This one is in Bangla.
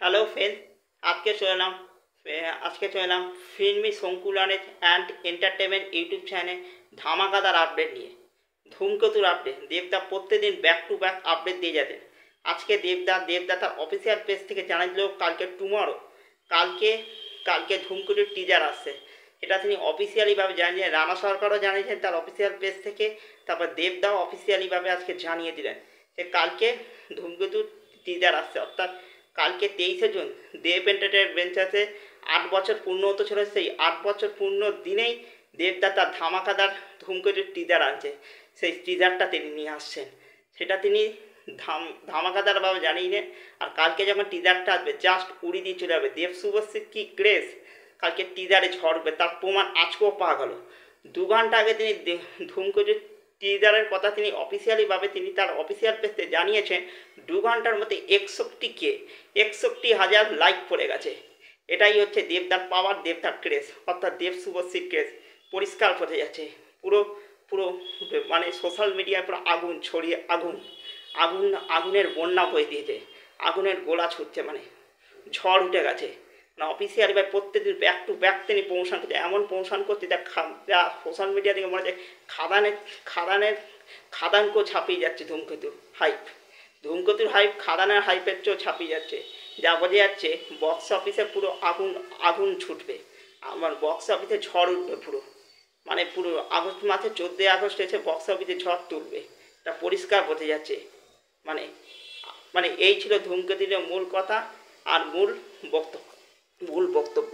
হ্যালো ফ্রেন্ড, আজকে চলে এলাম আজকে চলে এলাম ফিল্মি সংকুলনের অ্যান্ড এন্টারটেনমেন্ট ইউটিউব চ্যানেলে ধামাকাদার আপডেট নিয়ে। ধূমকেতুর আপডেট। দেবদা প্রত্যেকদিন ব্যাক টু ব্যাক আপডেট দিয়ে যেতেন। আজকে দেবদা তার অফিসিয়াল পেজ থেকে জানিয়ে দিল কালকে টুমরো কালকে কালকে ধূমকেতুর টিজার আসছে। এটা তিনি অফিসিয়ালিভাবে জানিয়ে, রানা সরকারও জানিয়েছেন তার অফিসিয়াল পেজ থেকে। তারপর দেবদাও অফিসিয়ালিভাবে আজকে জানিয়ে দিলেন যে কালকে ধূমকেতুর টিজার আসছে। অর্থাৎ কালকে 23শে জুন দেব এন্টারটেনমেন্ট ভেঞ্চার্সে 8 বছর পূর্ণ হতে চলেছে। সেই 8 বছর পূর্ণ দিনেই দেবদা তার ধামাকাদার ধূমকেতুর টিজার আনছে। সেই টিজারটা তিনি নিয়ে আসছেন, সেটা তিনি ধামাকাদারভাবে জানিয়ে দেন। আর কালকে যখন টিজারটা আসবে জাস্ট উড়ি দিয়ে চলে যাবে। দেব শুভশ্রীর কী ক্রেজ, কালকে টিজারে ঝড়বে তার প্রমাণ আজকেও পাওয়া গেল। 2 ঘন্টা আগে তিনি ধূমকেতুর টিজারের কথা তিনি অফিসিয়ালিভাবে তিনি তার অফিসিয়াল পেজে জানিয়েছেন। 2 ঘন্টার মধ্যে 61,000 লাইক পড়ে গেছে। এটাই হচ্ছে দেবদার পাওয়ার, দেবদার ক্রেজ, অর্থাৎ দেব শুভশ্রীর ক্রেজ পরিষ্কার বোঝা যাচ্ছে। পুরো পুরো মানে সোশ্যাল মিডিয়ায় পুরো আগুন ছড়িয়ে আগুনের বন্যা বয়ে দিয়েছে। আগুনের গোলা ছুটছে, মানে ঝড় উঠে গেছে। মানে অফিসিয়ালি প্রত্যেকদিন ব্যাক টু ব্যাক তিনি প্রমোশন করছে, এমন প্রমোশন করছে যা সোশ্যাল মিডিয়া থেকে মনে হচ্ছে খাদানকেও ছাপিয়ে যাচ্ছে। ধূমকেতুর হাইপ খাদানের হাইপের চেয়েও ছাপিয়ে যাচ্ছে। যা বোঝা যাচ্ছে বক্স অফিসে পুরো আগুন ছুটবে। আমার বক্স অফিসে ঝড় উঠবে পুরো, মানে পুরো আগস্ট মাসে 14ই আগস্ট এসে বক্স অফিসে ঝড় তুলবে। তা পরিষ্কার বোঝা যাচ্ছে। মানে মানে এই ছিল ধূমকেতুর মূল কথা আর মূল বক্তব্য।